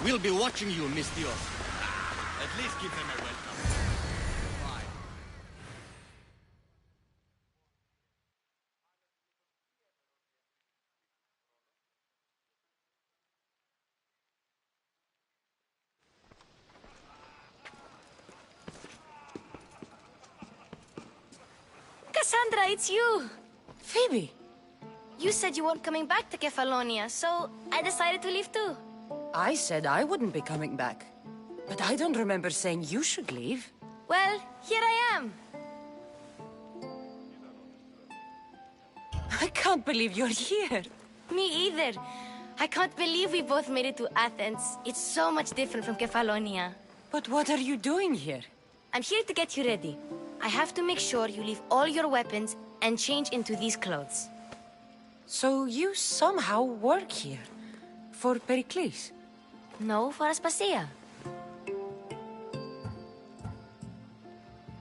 We'll be watching you, Miss Dios. At least give them a welcome. Bye. Cassandra, it's you! Phoebe! You said you weren't coming back to Kefalonia, so I decided to leave too. I said I wouldn't be coming back. But I don't remember saying you should leave. Well, here I am. I can't believe you're here. Me either. I can't believe we both made it to Athens. It's so much different from Kefalonia. But what are you doing here? I'm here to get you ready. I have to make sure you leave all your weapons and change into these clothes. So you somehow work here? For Pericles? No, for Aspasia.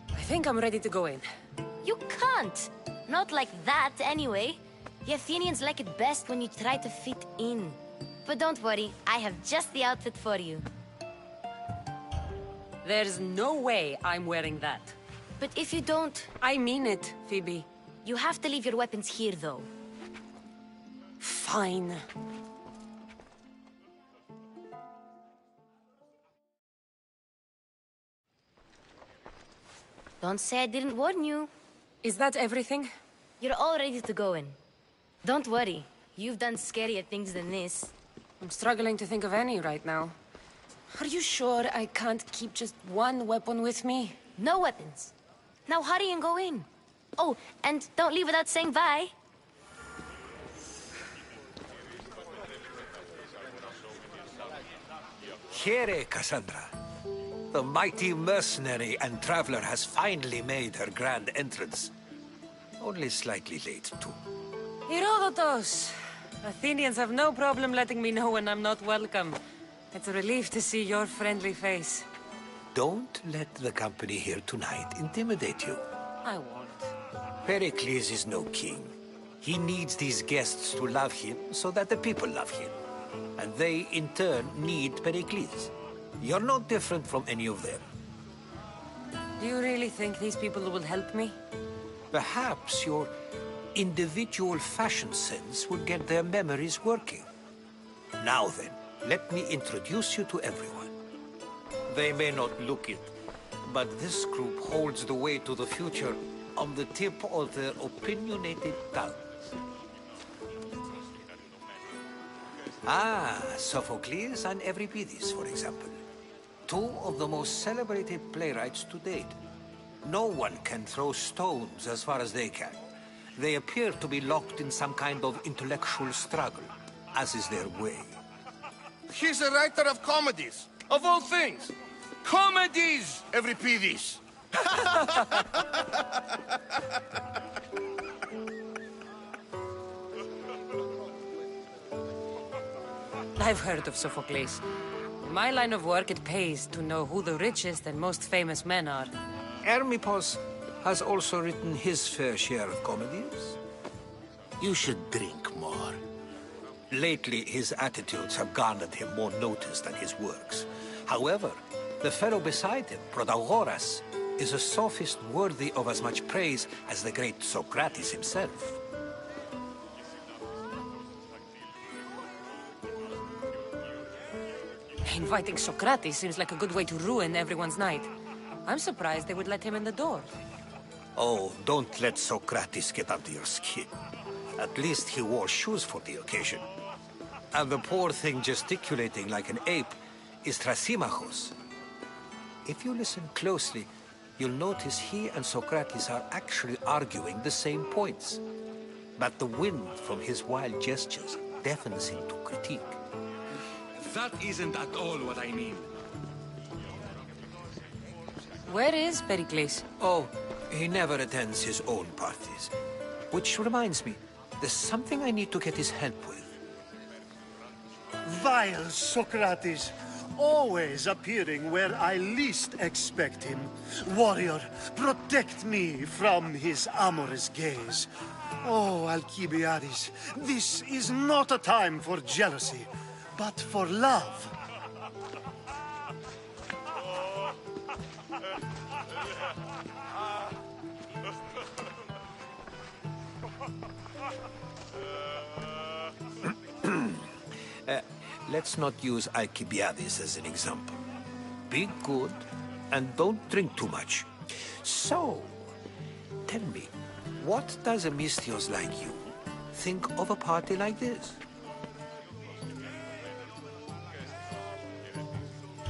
I think I'm ready to go in. You can't! Not like that, anyway. The Athenians like it best when you try to fit in. But don't worry, I have just the outfit for you. There's no way I'm wearing that. But if you don't... I mean it, Phoebe. You have to leave your weapons here, though. Fine. Don't say I didn't warn you. Is that everything? You're all ready to go in. Don't worry. You've done scarier things than this. I'm struggling to think of any right now. Are you sure I can't keep just one weapon with me? No weapons. Now hurry and go in. Oh, and don't leave without saying bye. Here, Cassandra. The mighty mercenary and traveler has finally made her grand entrance. Only slightly late, too. Herodotus! Athenians have no problem letting me know when I'm not welcome. It's a relief to see your friendly face. Don't let the company here tonight intimidate you. I won't. Pericles is no king. He needs these guests to love him so that the people love him. And they, in turn, need Pericles. You're no different from any of them. Do you really think these people will help me? Perhaps your individual fashion sense would get their memories working. Now then, let me introduce you to everyone. They may not look it, but this group holds the way to the future on the tip of their opinionated tongues. Ah, Sophocles and Euripides, for example. Two of the most celebrated playwrights to date. No one can throw stones as far as they can. They appear to be locked in some kind of intellectual struggle, as is their way. He's a writer of comedies, of all things. Comedies, Euripides. I've heard of Sophocles. In my line of work, it pays to know who the richest and most famous men are. Hermippos has also written his fair share of comedies. You should drink more. Lately, his attitudes have garnered him more notice than his works. However, the fellow beside him, Protagoras, is a sophist worthy of as much praise as the great Socrates himself. Inviting Socrates seems like a good way to ruin everyone's night. I'm surprised they would let him in the door. Oh, don't let Socrates get under your skin. At least he wore shoes for the occasion. And the poor thing gesticulating like an ape is Thrasymachos. If you listen closely, you'll notice he and Socrates are actually arguing the same points. But the wind from his wild gestures deafens him to critique. That isn't at all what I mean. Where is Pericles? Oh, he never attends his own parties. Which reminds me, there's something I need to get his help with. Vile Socrates, always appearing where I least expect him. Warrior, protect me from his amorous gaze. Oh, Alcibiades, this is not a time for jealousy, but for love. Let's not use Alcibiades as an example. Be good, and don't drink too much. So, tell me, what does a Misthios like you think of a party like this?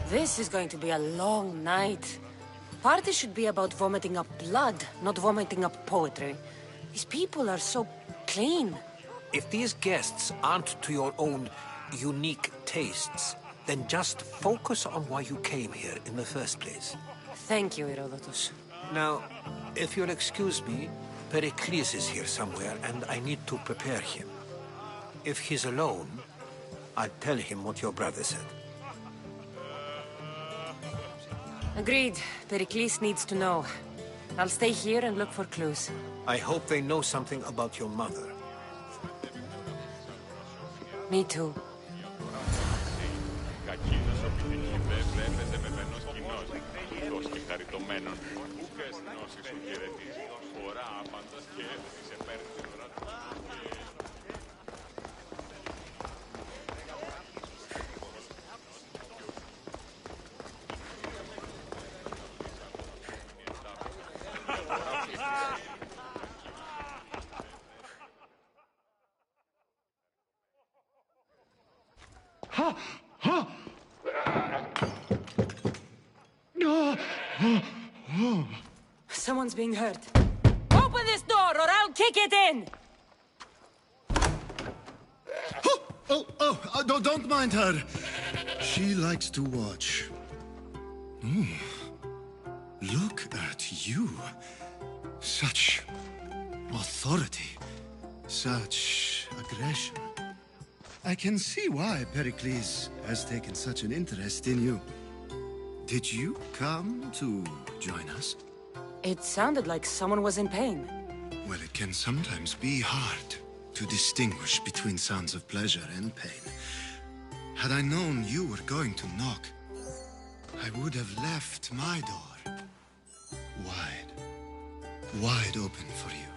This is going to be a long night. Party should be about vomiting up blood, not vomiting up poetry. These people are so clean. If these guests aren't to your own unique tastes, then just focus on why you came here in the first place. Thank you, Herodotus. Now, if you'll excuse me, Pericles is here somewhere, and I need to prepare him. If he's alone, I'll tell him what your brother said. Agreed. Pericles needs to know. I'll stay here and look for clues. I hope they know something about your mother. Me too. Someone's being hurt. Open this door or I'll kick it in! Don't mind her. She likes to watch. Look at you. Such authority. Such aggression. I can see why Pericles has taken such an interest in you. Did you come to join us? It sounded like someone was in pain. Well, it can sometimes be hard to distinguish between sounds of pleasure and pain. Had I known you were going to knock, I would have left my door wide open for you.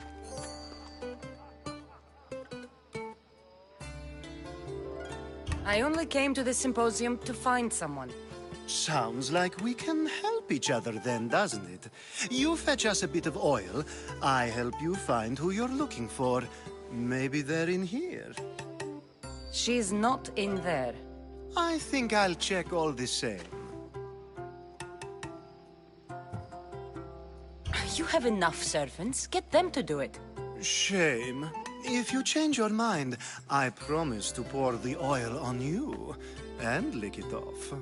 I only came to this symposium to find someone. Sounds like we can help each other then, doesn't it? You fetch us a bit of oil, I help you find who you're looking for. Maybe they're in here. She's not in there. I think I'll check all the same. You have enough servants. Get them to do it. Shame. If you change your mind, I promise to pour the oil on you and lick it off.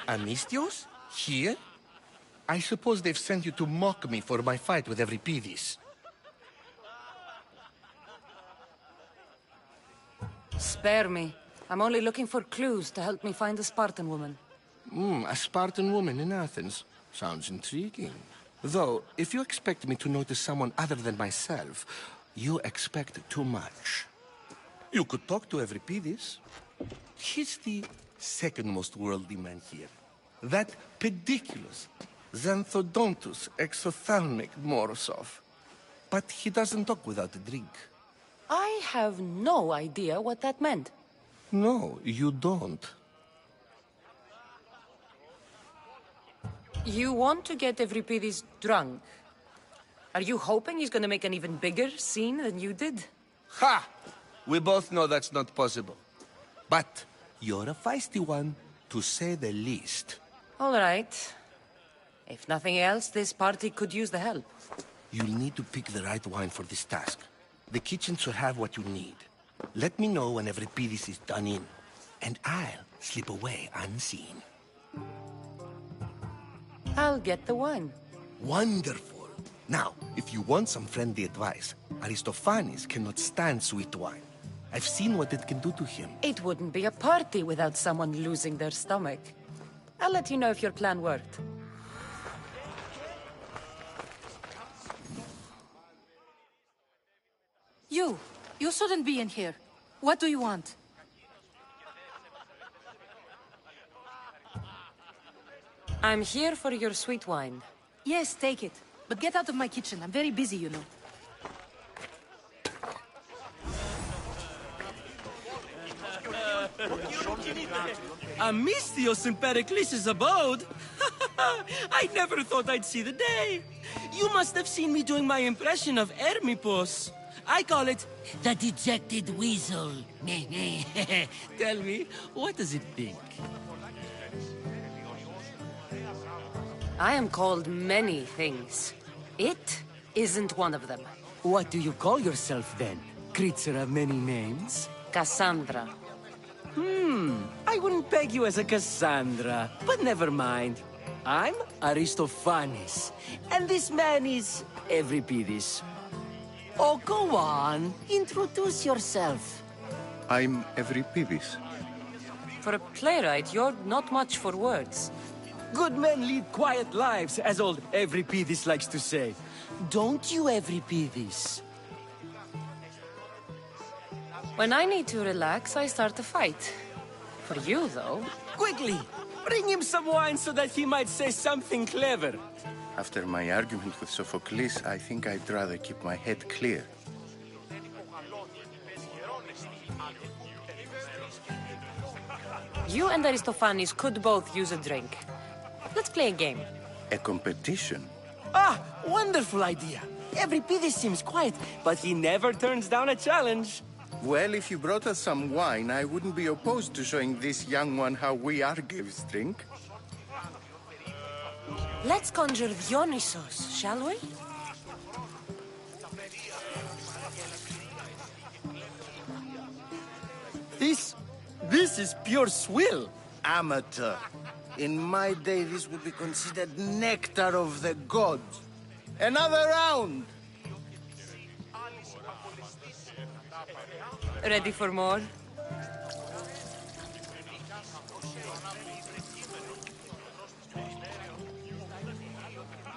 Amistios? Here? I suppose they've sent you to mock me for my fight with Euripides. Spare me. I'm only looking for clues to help me find a Spartan woman. A Spartan woman in Athens. Sounds intriguing. Though, if you expect me to notice someone other than myself, you expect too much. You could talk to Euripides. He's the second most worldly man here. That pediculous, xanthodontus exophthalmic Morosov. But he doesn't talk without a drink. I have no idea what that meant. No, you don't. You want to get Euripides drunk? Are you hoping he's gonna make an even bigger scene than you did? Ha! We both know that's not possible. But you're a feisty one, to say the least. All right. If nothing else, this party could use the help. You'll need to pick the right wine for this task. The kitchen should have what you need. Let me know when Euripides is done in, and I'll slip away unseen. I'll get the wine. Wonderful. Now, if you want some friendly advice, Aristophanes cannot stand sweet wine. I've seen what it can do to him. It wouldn't be a party without someone losing their stomach. I'll let you know if your plan worked. You shouldn't be in here. What do you want? I'm here for your sweet wine. Yes, take it. But get out of my kitchen. I'm very busy, you know. Amistios in Pericles' abode? I never thought I'd see the day. You must have seen me doing my impression of Hermipos. I call it the dejected weasel. Tell me, what does it think? I am called many things. It isn't one of them. What do you call yourself then? Creature of many names? Cassandra. I wouldn't peg you as a Cassandra, but never mind. I'm Aristophanes, and this man is Euripides. Oh, go on. Introduce yourself. I'm Euripides. For a playwright, you're not much for words. Good men lead quiet lives, as old Euripides likes to say. Don't you, Euripides? When I need to relax, I start a fight. For you, though... Quickly! Bring him some wine so that he might say something clever. After my argument with Sophocles, I think I'd rather keep my head clear. You and Aristophanes could both use a drink. Let's play a game. A competition? Ah, wonderful idea. Euripides seems quiet, but he never turns down a challenge. Well, if you brought us some wine, I wouldn't be opposed to showing this young one how we Argives drink. Let's conjure Dionysos, shall we? This is pure swill. Amateur. In my day, this would be considered nectar of the gods. Another round! Ready for more?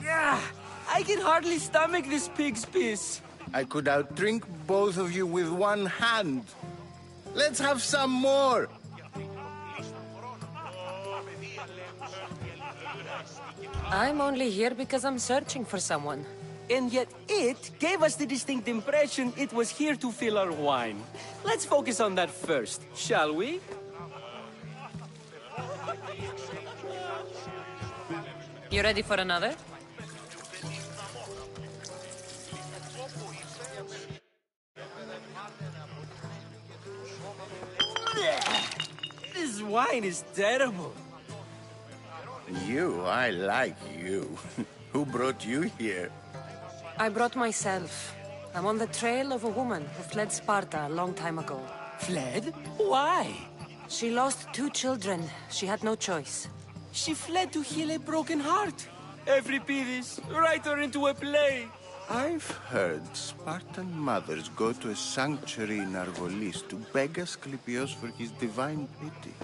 Yeah, I can hardly stomach this pig's piss. I could outdrink both of you with one hand. Let's have some more! I'm only here because I'm searching for someone. And yet it gave us the distinct impression it was here to fill our wine. Let's focus on that first, shall we? You ready for another? This wine is terrible. I like you. Who brought you here? I brought myself. I'm on the trail of a woman who fled Sparta a long time ago. Fled? Why? She lost 2 children. She had no choice. She fled to heal a broken heart. Euripides, write her into a play. I've heard Spartan mothers go to a sanctuary in Argolis to beg Asclepios for his divine pity.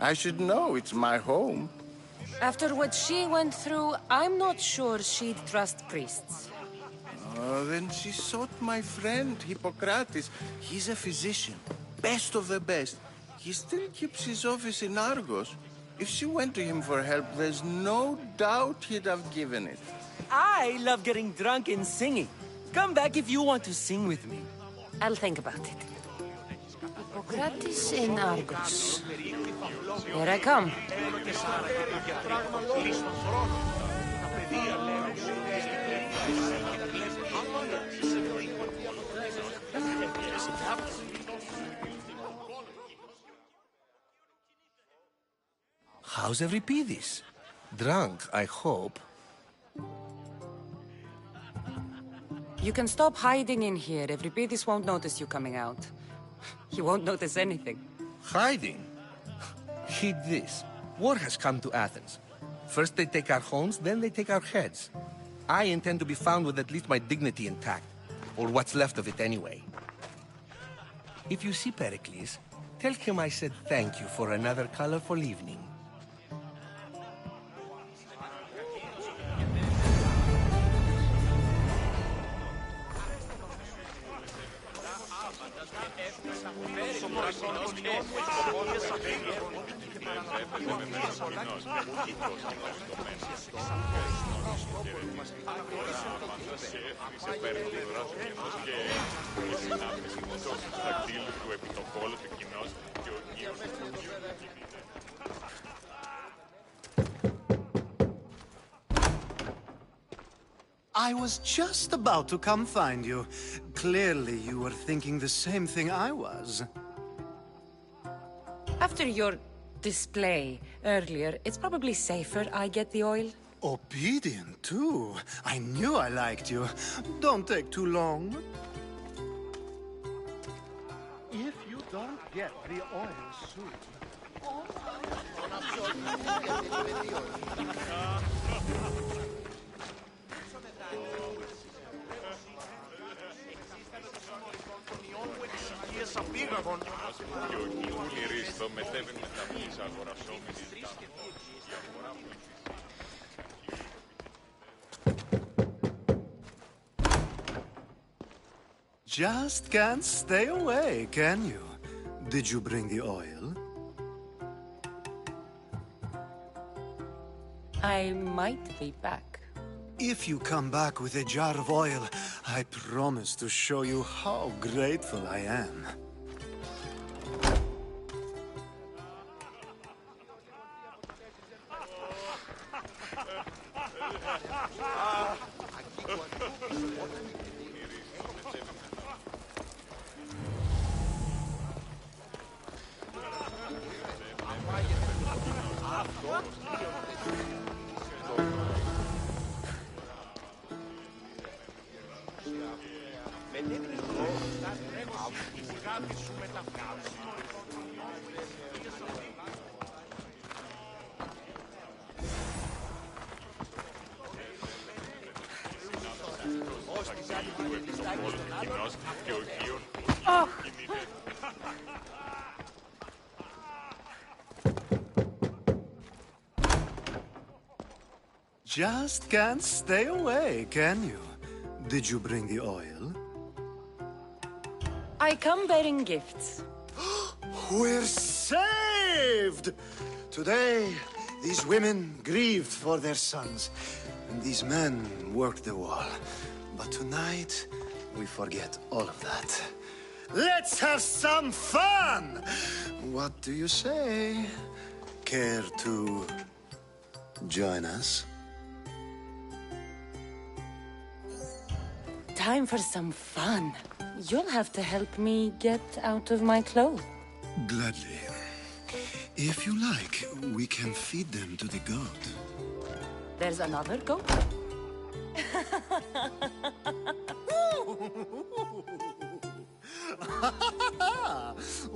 I should know, it's my home. After what she went through, I'm not sure she'd trust priests. Oh, then she sought my friend, Hippocrates. He's a physician, best of the best. He still keeps his office in Argos. If she went to him for help, there's no doubt he'd have given it. I love getting drunk and singing. Come back if you want to sing with me. I'll think about it. Hippocrates in Argos. Here I come. How's Euripides? Drunk, I hope. You can stop hiding in here. Euripides won't notice you coming out. He won't notice anything. Hiding? Heed this. War has come to Athens. First they take our homes, then they take our heads. I intend to be found with at least my dignity intact. Or what's left of it anyway. If you see Pericles, tell him I said thank you for another colorful evening. I was just about to come find you. Clearly, you were thinking the same thing I was. After your display earlier, it's probably safer I get the oil. Obedient, too. I knew I liked you. Don't take too long. If you don't get the oil soon... Just can't stay away, can you? Did you bring the oil? I might be back. If you come back with a jar of oil, I promise to show you how grateful I am. Just can't stay away, can you? Did you bring the oil? I come bearing gifts. We're saved! Today, these women grieved for their sons, and these men worked the wall. But tonight, we forget all of that. Let's have some fun! What do you say? Care to join us? Time for some fun. You'll have to help me get out of my clothes. Gladly. If you like, we can feed them to the goat. There's another goat?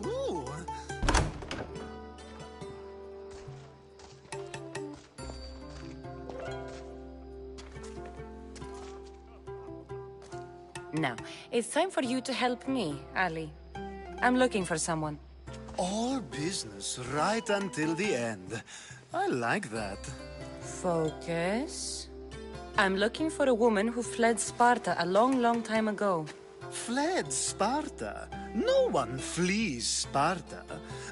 Ooh. Now, it's time for you to help me, Ali. I'm looking for someone. All business right until the end. I like that. Focus. I'm looking for a woman who fled Sparta a long, long time ago. Fled Sparta? No one flees Sparta.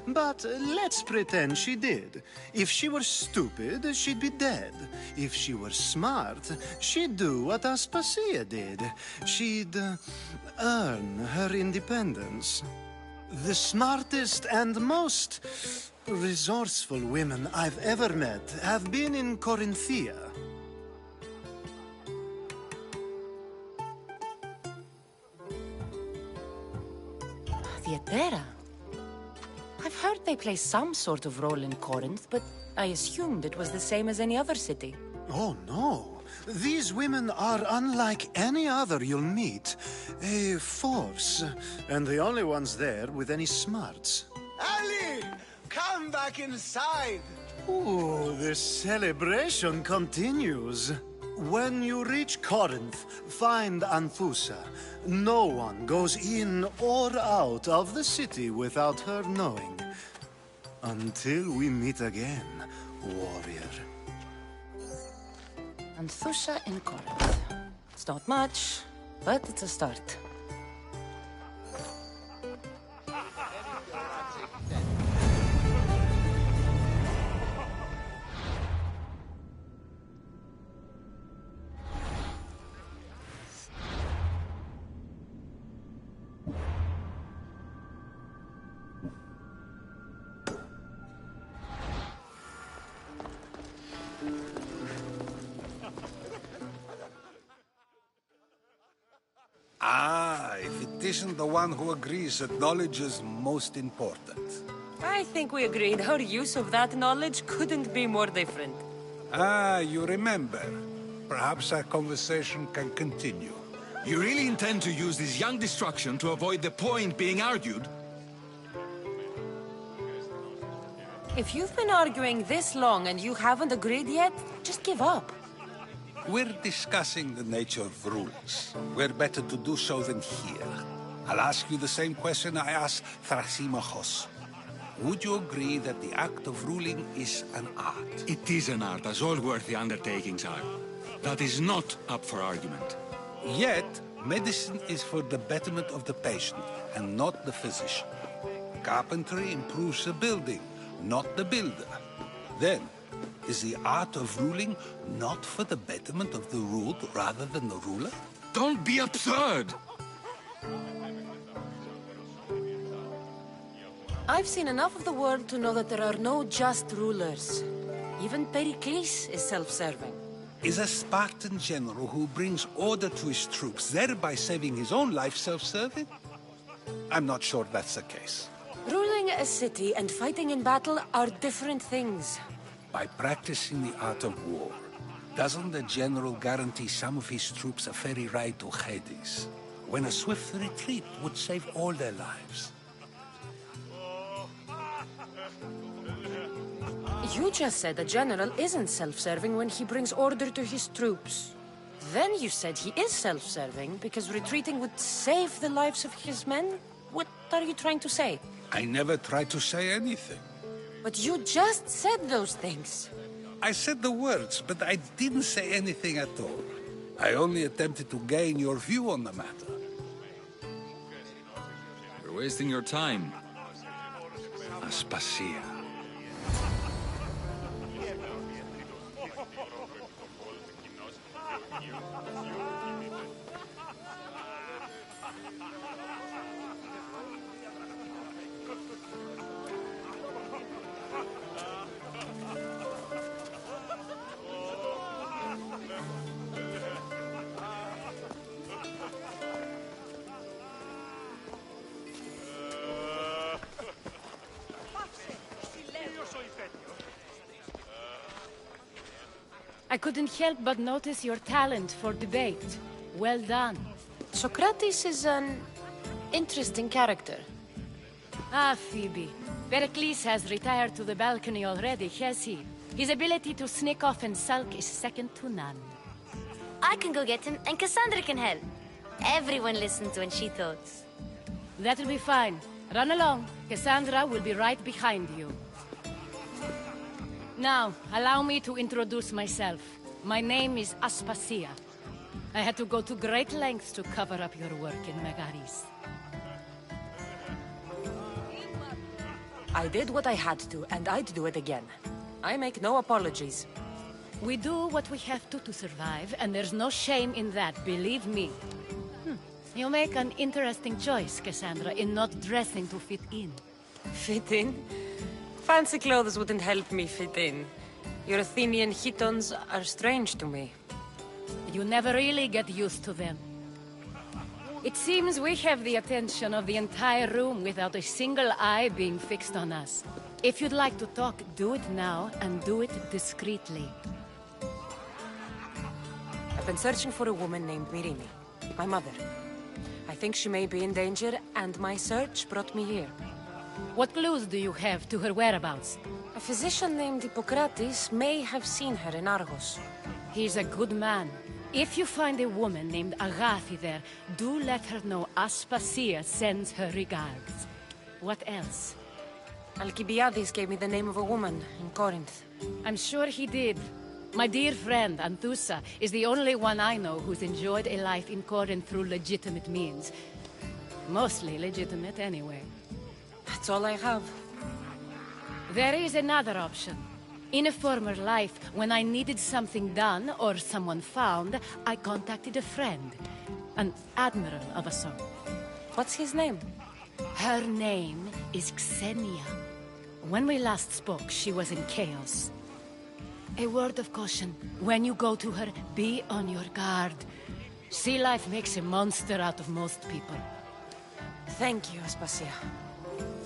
But let's pretend she did. If she were stupid, she'd be dead. If she were smart, she'd do what Aspasia did. She'd earn her independence. The smartest and most resourceful women I've ever met have been in Corinthia. Theatera? I've heard they play some sort of role in Corinth, but I assumed it was the same as any other city. Oh, no. These women are unlike any other you'll meet. A force, and the only ones there with any smarts. Ali! Come back inside! Ooh, the celebration continues. When you reach Corinth, find Anfusa. No one goes in or out of the city without her knowing. Until we meet again, warrior. Anthusha in Corinth. It's not much, but it's a start. Ah, if it isn't the one who agrees that knowledge is most important. I think we agreed our use of that knowledge couldn't be more different. Ah, you remember. Perhaps our conversation can continue. You really intend to use this young destruction to avoid the point being argued? If you've been arguing this long and you haven't agreed yet, just give up. We're discussing the nature of rules. We're better to do so than here. I'll ask you the same question I asked Thrasymachos. Would you agree that the act of ruling is an art? It is an art, as all worthy undertakings are. That is not up for argument. Yet, medicine is for the betterment of the patient, and not the physician. Carpentry improves the building, not the builder. Then, is the art of ruling not for the betterment of the ruled rather than the ruler? Don't be absurd! I've seen enough of the world to know that there are no just rulers. Even Pericles is self-serving. Is a Spartan general who brings order to his troops, thereby saving his own life, self-serving? I'm not sure that's the case. Ruling a city and fighting in battle are different things. By practicing the art of war, doesn't the general guarantee some of his troops a ferry ride to Hades, when a swift retreat would save all their lives? You just said a general isn't self-serving when he brings order to his troops. Then you said he is self-serving because retreating would save the lives of his men? What are you trying to say? I never tried to say anything. But you just said those things. I said the words, but I didn't say anything at all. I only attempted to gain your view on the matter. You're wasting your time. Aspasia. I couldn't help but notice your talent for debate. Well done. Socrates is an interesting character. Ah, Phoebe. Pericles has retired to the balcony already, has he? His ability to sneak off and sulk is second to none. I can go get him, and Cassandra can help. Everyone listens when she talks. That'll be fine. Run along. Cassandra will be right behind you. Now, allow me to introduce myself. My name is Aspasia. I had to go to great lengths to cover up your work in Megaris. I did what I had to, and I'd do it again. I make no apologies. We do what we have to survive, and there's no shame in that, believe me. You make an interesting choice, Cassandra, in not dressing to fit in. Fit in? Fancy clothes wouldn't help me fit in. Your Athenian chitons are strange to me. You never really get used to them. It seems we have the attention of the entire room without a single eye being fixed on us. If you'd like to talk, do it now, and do it discreetly. I've been searching for a woman named Myrine, my mother. I think she may be in danger, and my search brought me here. What clues do you have to her whereabouts? A physician named Hippocrates may have seen her in Argos. He's a good man. If you find a woman named Agathi there, do let her know Aspasia sends her regards. What else? Alcibiades gave me the name of a woman in Corinth. I'm sure he did. My dear friend, Anthusa, is the only one I know who's enjoyed a life in Corinth through legitimate means. Mostly legitimate, anyway. That's all I have. There is another option. In a former life, when I needed something done or someone found, I contacted a friend. An admiral of a sort. What's his name? Her name is Xenia. When we last spoke, she was in chaos. A word of caution. When you go to her, be on your guard. Sea life makes a monster out of most people. Thank you, Aspasia.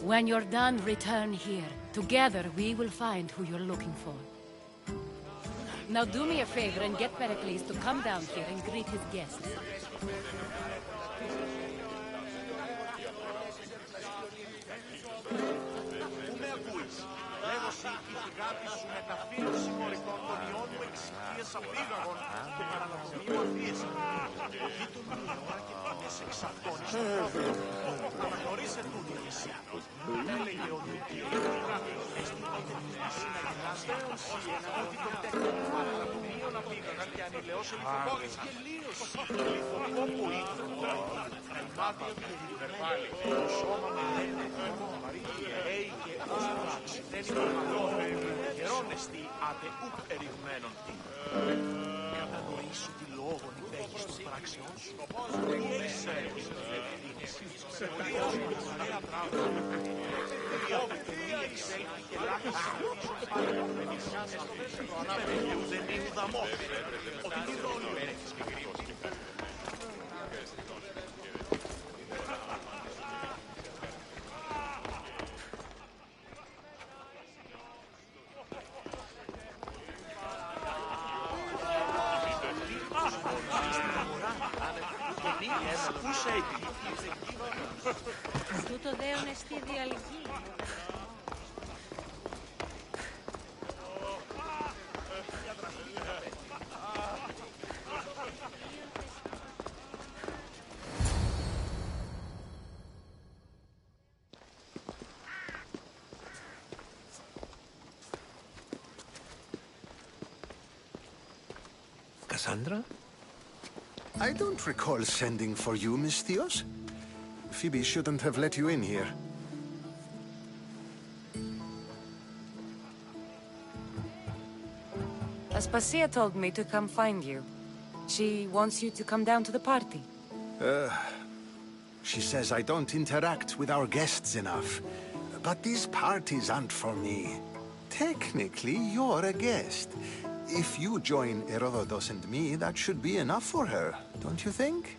When you're done, return here. Together, we will find who you're looking for. Now do me a favor and get Pericles to come down here and greet his guests. Τούτο δέον εστί διαλυγή. Cassandra? I don't recall sending for you, Miss Theos. Phoebe shouldn't have let you in here. Aspasia told me to come find you. She wants you to come down to the party. She says I don't interact with our guests enough. But these parties aren't for me. Technically, you're a guest. If you join Herodotus and me, that should be enough for her, don't you think?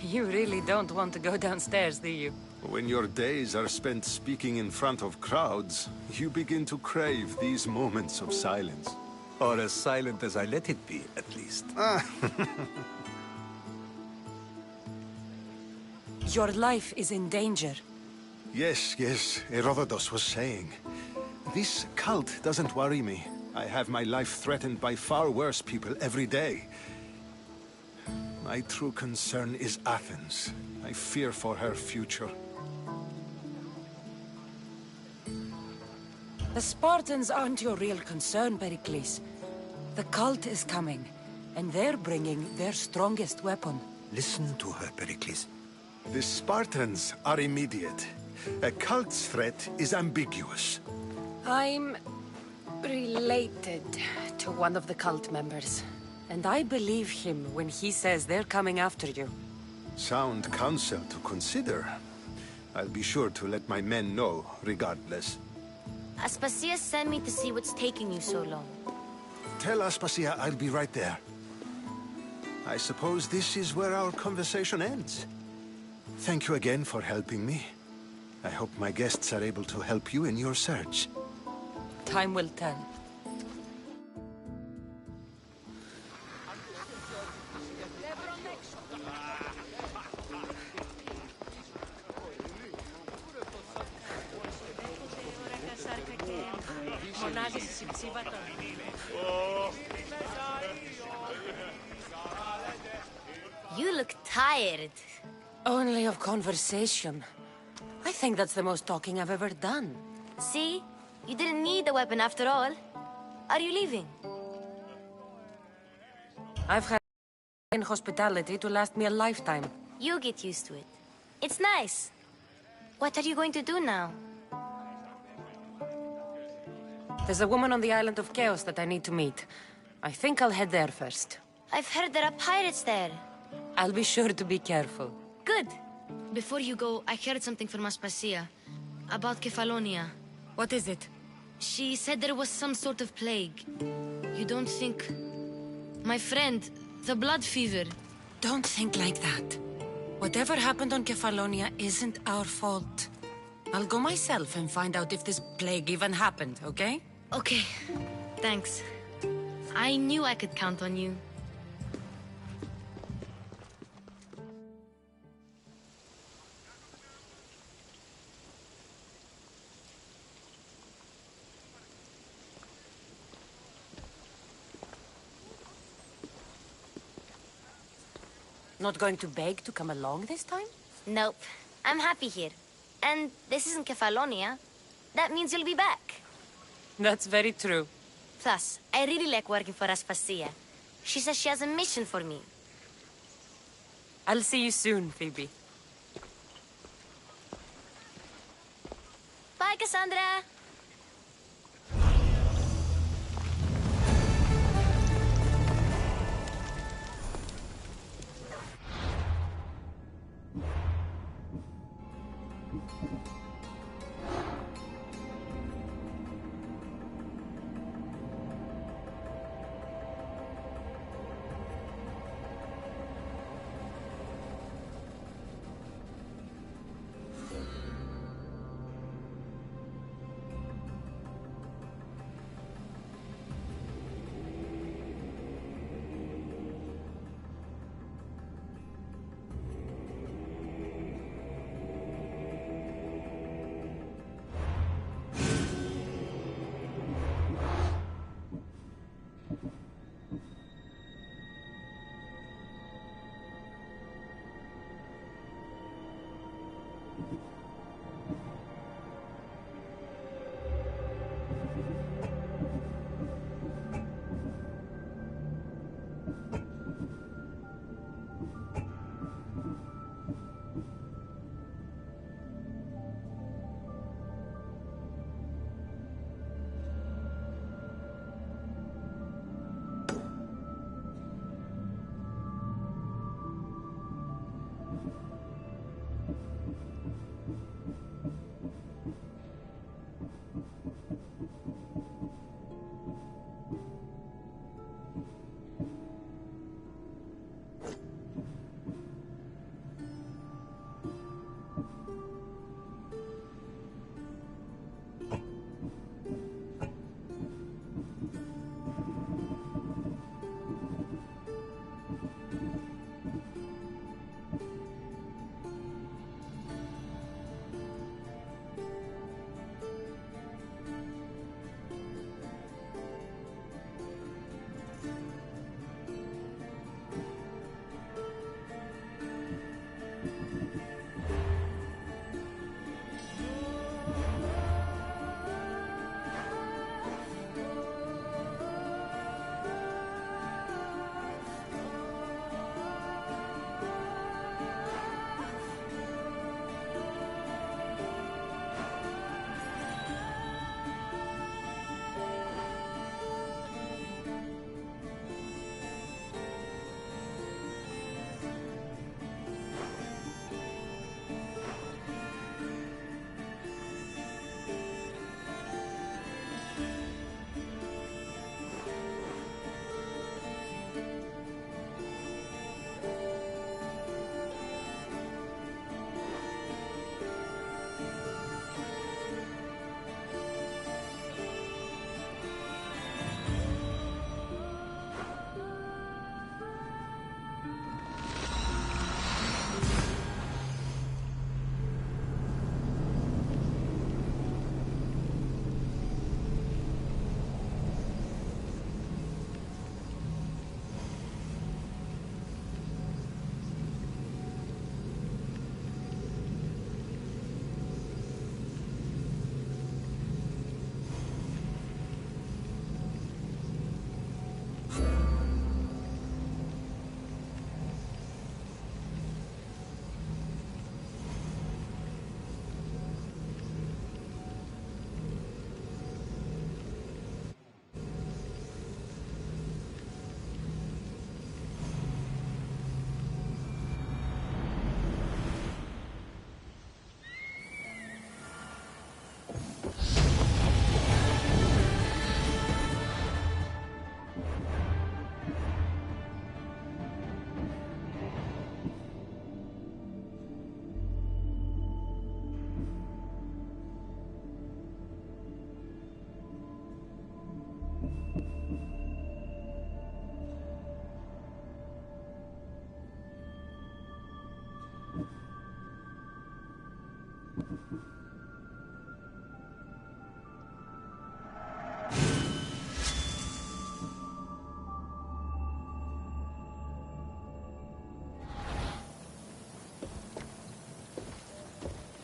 You really don't want to go downstairs, do you? When your days are spent speaking in front of crowds, you begin to crave these moments of silence. Or as silent as I let it be, at least. Your life is in danger. Yes, Herodotus was saying. This cult doesn't worry me. I have my life threatened by far worse people every day. My true concern is Athens. I fear for her future. The Spartans aren't your real concern, Pericles. The cult is coming, and they're bringing their strongest weapon. Listen to her, Pericles. The Spartans are immediate. A cult's threat is ambiguous. I'm related to one of the cult members. And I believe him when he says they're coming after you. Sound counsel to consider. I'll be sure to let my men know, regardless. Aspasia sent me to see what's taking you so long. Tell Aspasia I'll be right there. I suppose this is where our conversation ends. Thank you again for helping me. I hope my guests are able to help you in your search. Time will tell. You look tired. Only of conversation. I think that's the most talking I've ever done. See? You didn't need the weapon after all. Are you leaving? I've had in hospitality to last me a lifetime. You get used to it. It's nice. What are you going to do now? There's a woman on the island of Chaos that I need to meet. I think I'll head there first. I've heard there are pirates there. I'll be sure to be careful. Good. Before you go, I heard something from Aspasia. About Kefalonia. What is it? She said there was some sort of plague. You don't think... My friend, the blood fever. Don't think like that. Whatever happened on Kefalonia isn't our fault. I'll go myself and find out if this plague even happened, okay? Okay. Thanks. I knew I could count on you. Not going to beg to come along this time? Nope. I'm happy here. And this isn't Kefalonia. That means you'll be back. That's very true. Plus, I really like working for Aspasia. She says she has a mission for me. I'll see you soon, Phoebe. Bye, Cassandra!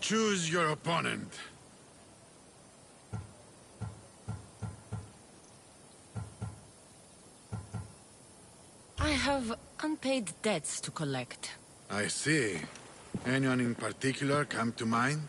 Choose your opponent. I have unpaid debts to collect. I see. Anyone in particular come to mind?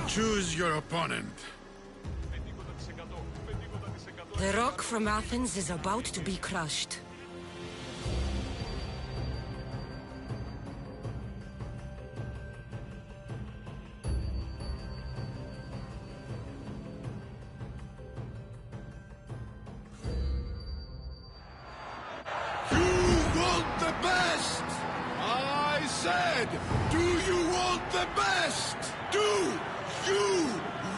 Choose your opponent. The rock from Athens is about to be crushed. You want the best! I said, do you want the best? Do you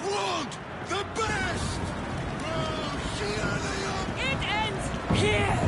want the best? Oh, here they are! It ends here!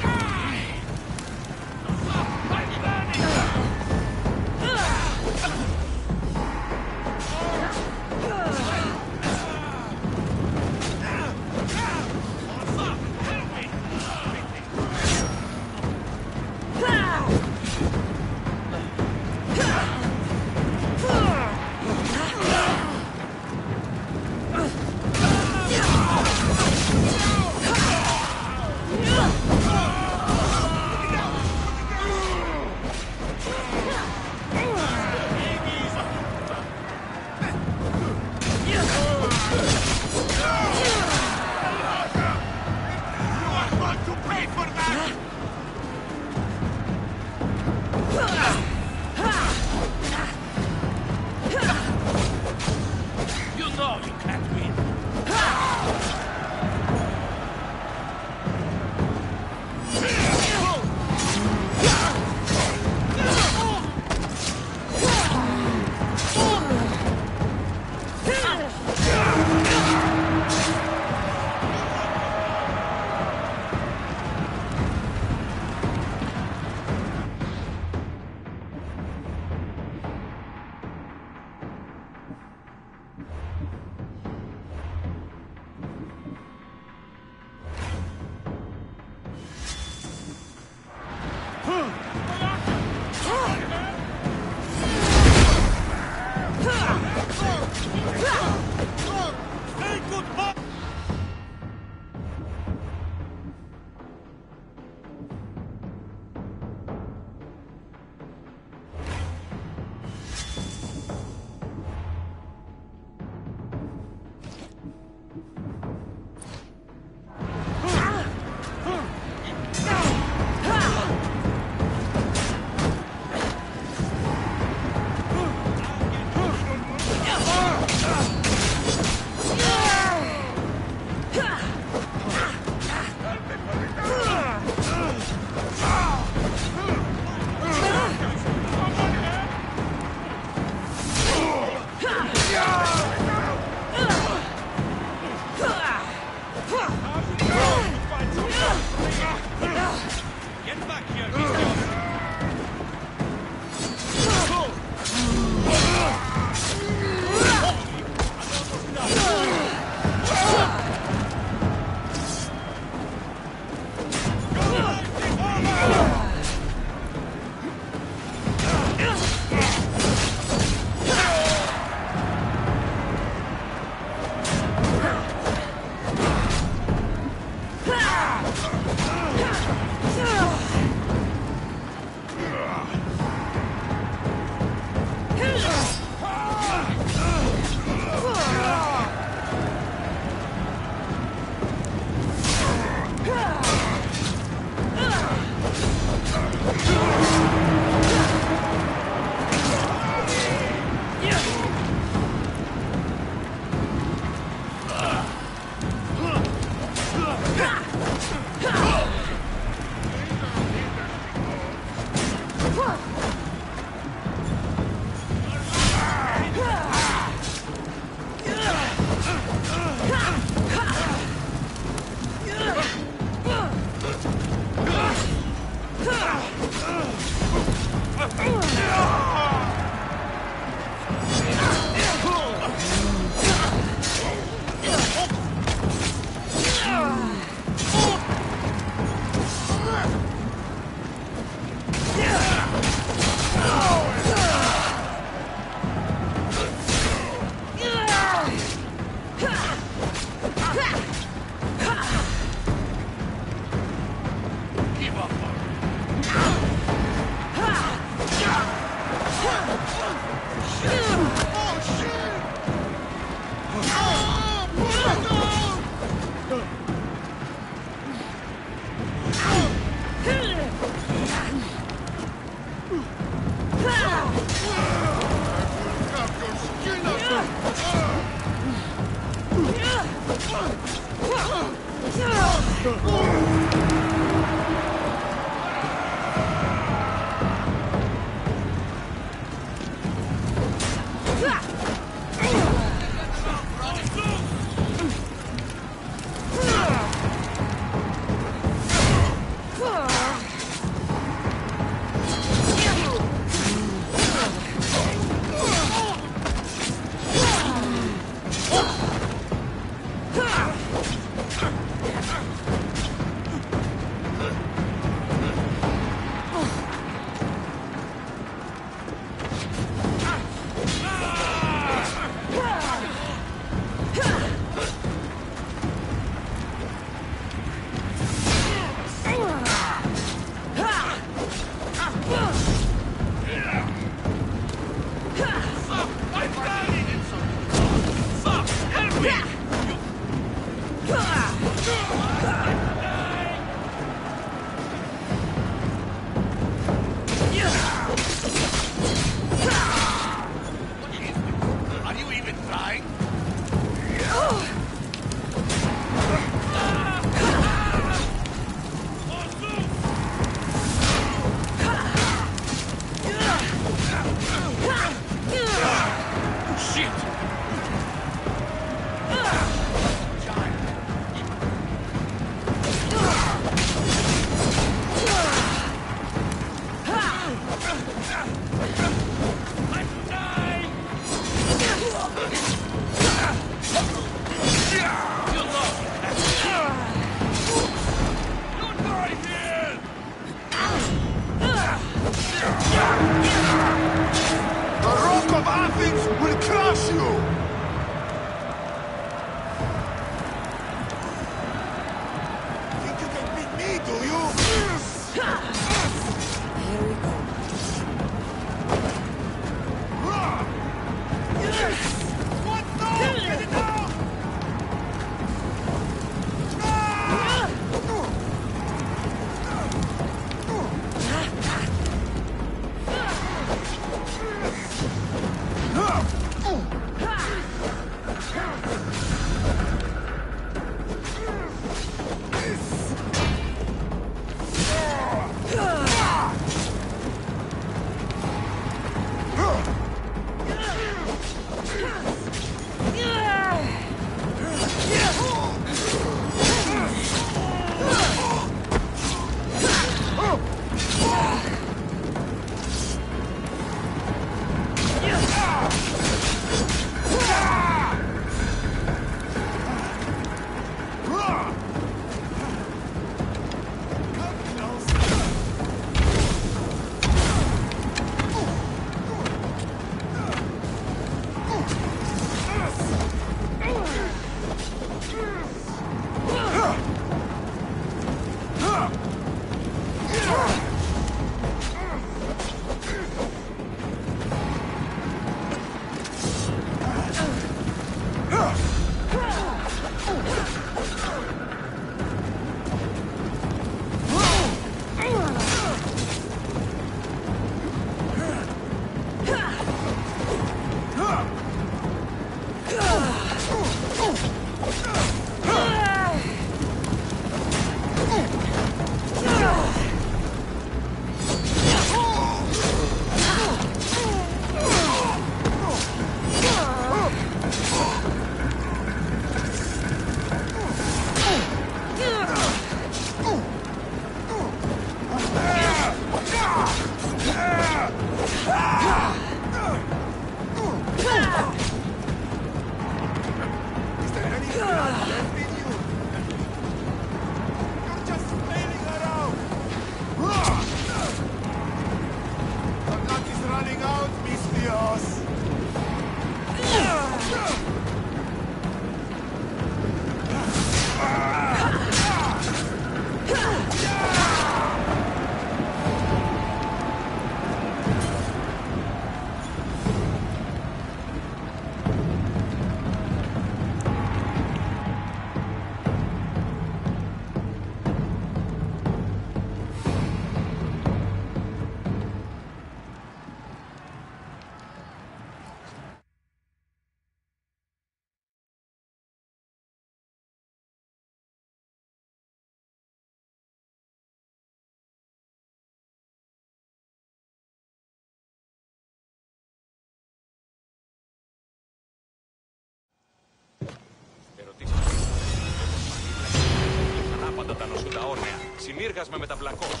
τα όρνεα. Συμμύργασμα μεταβλακός.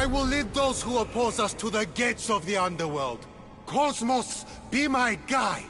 I will lead those who oppose us to the gates of the underworld. Cosmos, be my guide!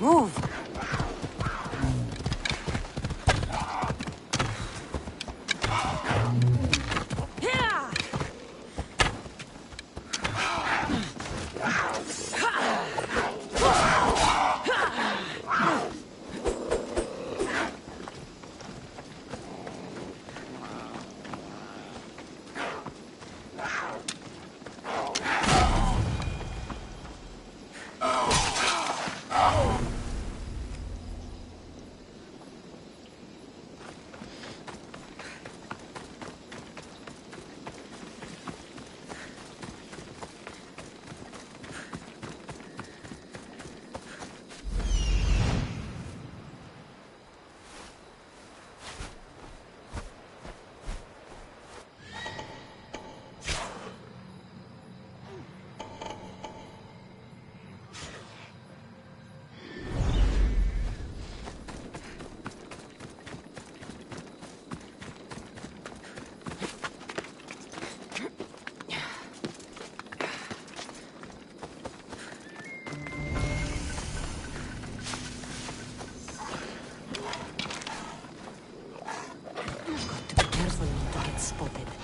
Move!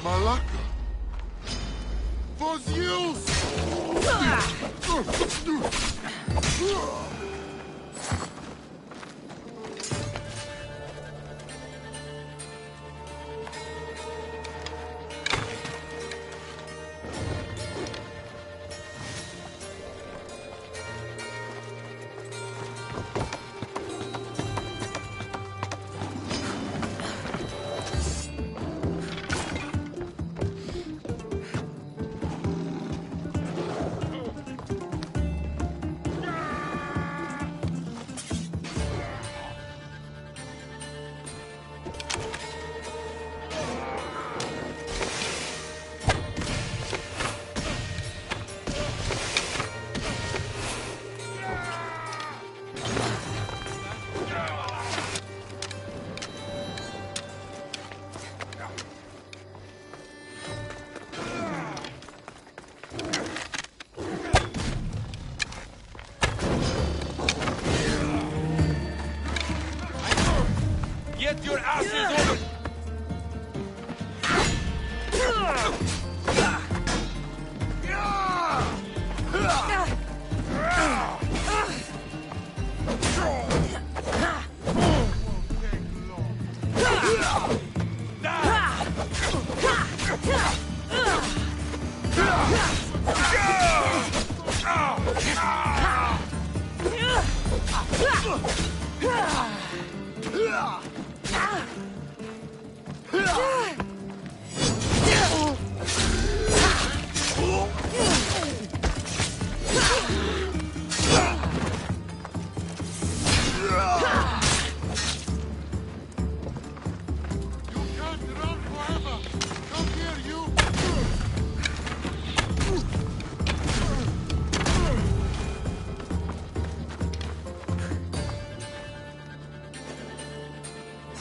Malaka! Was use!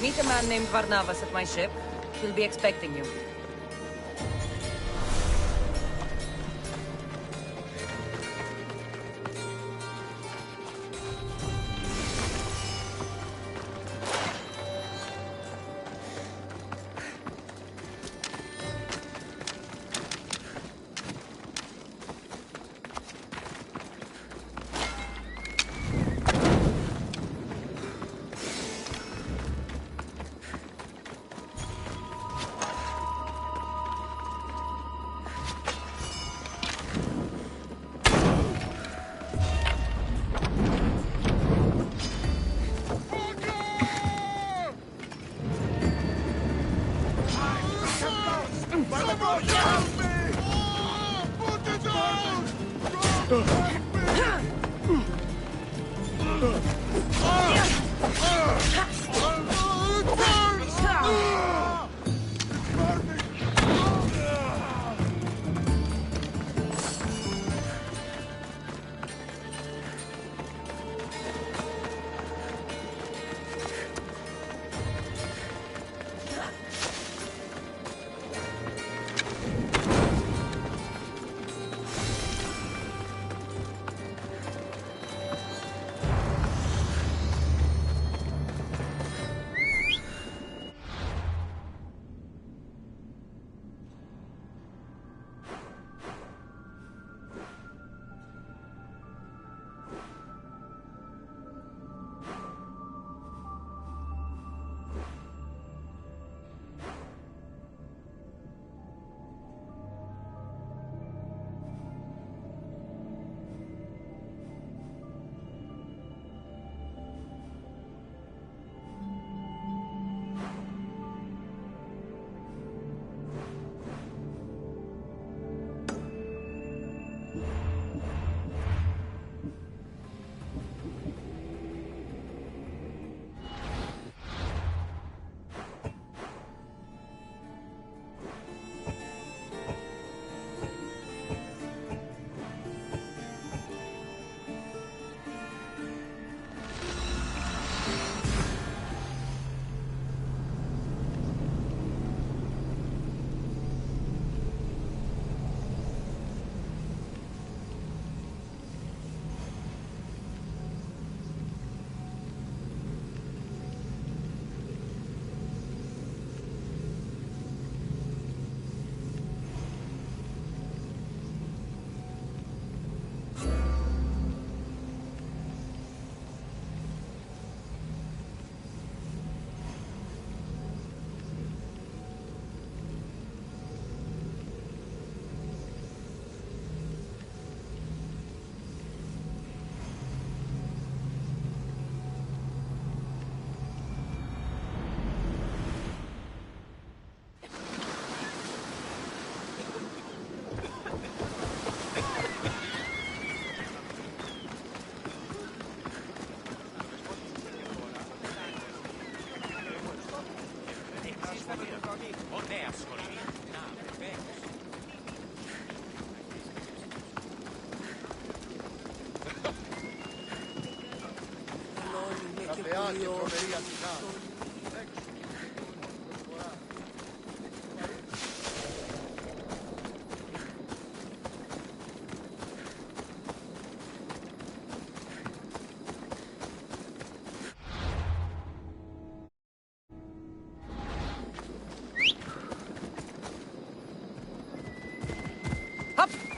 Meet a man named Varnavas at my ship. He'll be expecting you.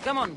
Come on.